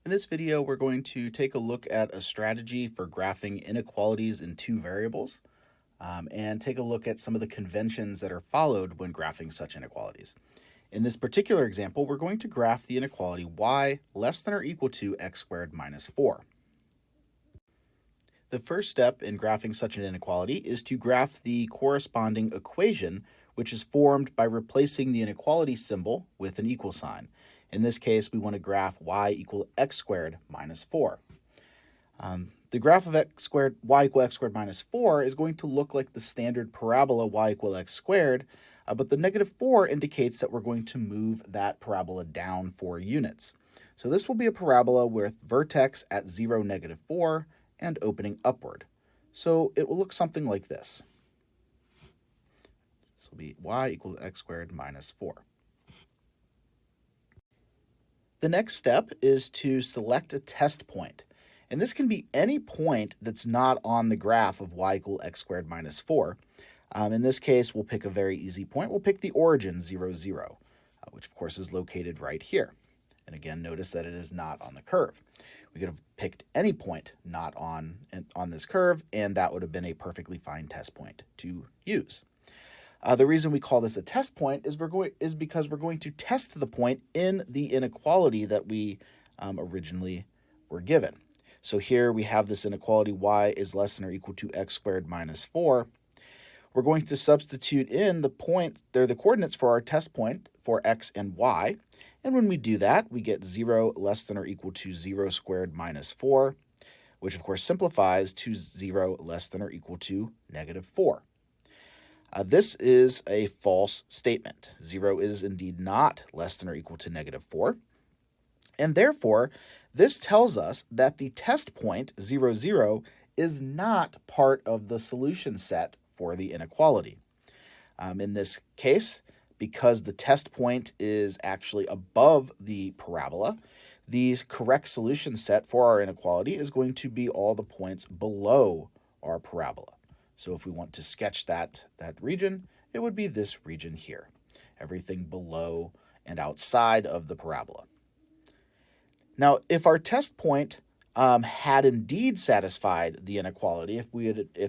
In this video, we're going to take a look at a strategy for graphing inequalities in two variables and take a look at some of the conventions that are followed when graphing such inequalities. In this particular example, we're going to graph the inequality y less than or equal to x squared minus 4. The first step in graphing such an inequality is to graph the corresponding equation, which is formed by replacing the inequality symbol with an equal sign. In this case, we want to graph y equal x squared minus 4. The graph of y equal x squared minus 4 is going to look like the standard parabola y equal x squared, but the negative 4 indicates that we're going to move that parabola down 4 units. So this will be a parabola with vertex at 0, negative 4, and opening upward. So it will look something like this. This will be y equal x squared minus 4. The next step is to select a test point. And this can be any point that's not on the graph of y equal x squared minus 4. In this case, we'll pick a very easy point. We'll pick the origin 0, 0, which of course is located right here. And again, notice that it is not on the curve. We could have picked any point not on this curve, and that would have been a perfectly fine test point to use. The reason we call this a test point is because we're going to test the point in the inequality that we originally were given. So here we have this inequality y is less than or equal to x squared minus 4. We're going to substitute in the coordinates for our test point for x and y. And when we do that, we get 0 less than or equal to 0 squared minus 4, which of course simplifies to 0 less than or equal to negative 4. This is a false statement. 0 is indeed not less than or equal to negative 4. And therefore, this tells us that the test point 0, 0 is not part of the solution set for the inequality. In this case, because the test point is actually above the parabola, the correct solution set for our inequality is going to be all the points below our parabola. So if we want to sketch that region, it would be this region here, everything below and outside of the parabola. Now, if our test point had indeed satisfied the inequality, if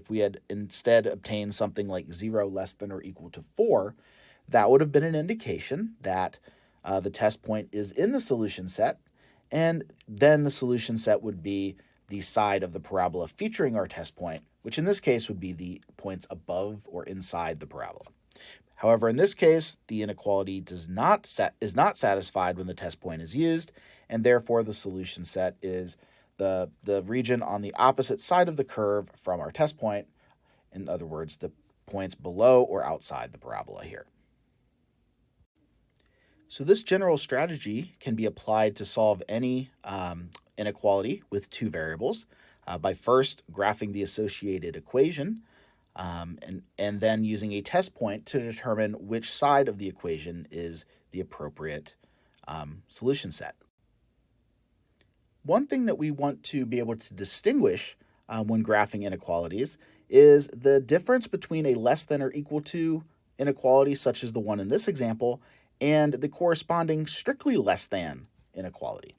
we had instead obtained something like 0 less than or equal to 4, that would have been an indication that the test point is in the solution set, and then the solution set would be the side of the parabola featuring our test point, which in this case would be the points above or inside the parabola. However, in this case, the inequality is not satisfied when the test point is used, and therefore the solution set is the region on the opposite side of the curve from our test point. In other words, the points below or outside the parabola here. So this general strategy can be applied to solve any inequality with two variables by first graphing the associated equation and then using a test point to determine which side of the equation is the appropriate solution set. One thing that we want to be able to distinguish when graphing inequalities is the difference between a less than or equal to inequality, such as the one in this example, and the corresponding strictly less than inequality.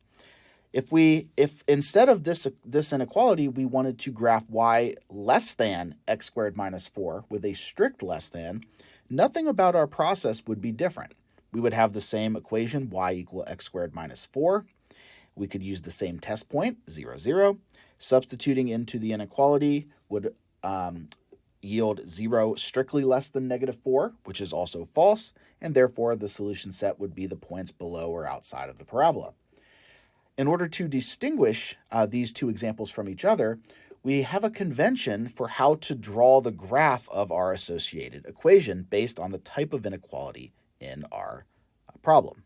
If instead of this inequality, we wanted to graph y less than x squared minus 4 with a strict less than, nothing about our process would be different. We would have the same equation, y equal x squared minus 4. We could use the same test point, 0, 0. Substituting into the inequality would yield 0 strictly less than negative 4, which is also false, and therefore the solution set would be the points below or outside of the parabola. In order to distinguish these two examples from each other, we have a convention for how to draw the graph of our associated equation based on the type of inequality in our problem.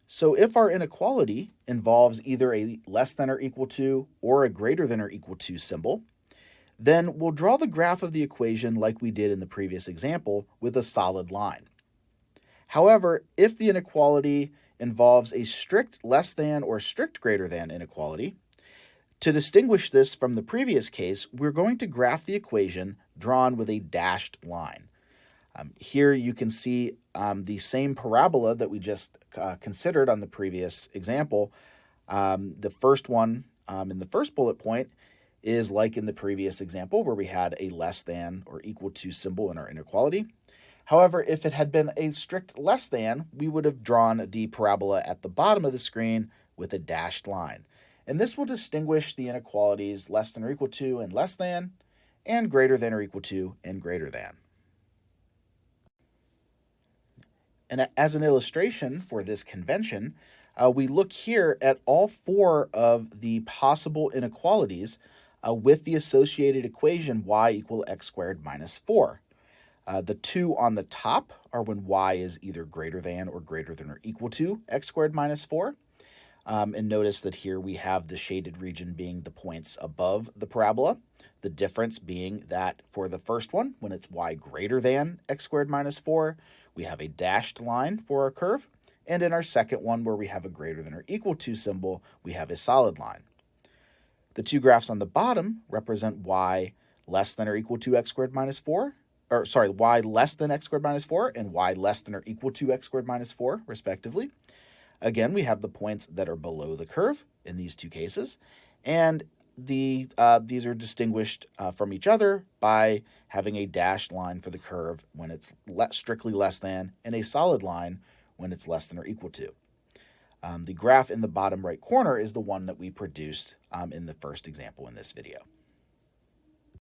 So if our inequality involves either a less than or equal to or a greater than or equal to symbol, then we'll draw the graph of the equation like we did in the previous example with a solid line. However, if the inequality involves a strict less than or strict greater than inequality, to distinguish this from the previous case, we're going to graph the equation drawn with a dashed line. Here you can see the same parabola that we just considered on the previous example. The first one in the first bullet point is like in the previous example where we had a less than or equal to symbol in our inequality. However, if it had been a strict less than, we would have drawn the parabola at the bottom of the screen with a dashed line. And this will distinguish the inequalities less than or equal to and less than, and greater than or equal to and greater than. And as an illustration for this convention, we look here at all four of the possible inequalities with the associated equation y equal x squared minus 4. The two on the top are when y is either greater than or equal to x squared minus 4. And notice that here we have the shaded region being the points above the parabola. The difference being that for the first one, when it's y greater than x squared minus 4, we have a dashed line for our curve. And in our second one, where we have a greater than or equal to symbol, we have a solid line. The two graphs on the bottom represent y less than or equal to x squared minus 4, y less than x squared minus 4 and y less than or equal to x squared minus 4, respectively. Again, we have the points that are below the curve in these two cases, and these are distinguished from each other by having a dashed line for the curve when it's strictly less than, and a solid line when it's less than or equal to. The graph in the bottom right corner is the one that we produced in the first example in this video.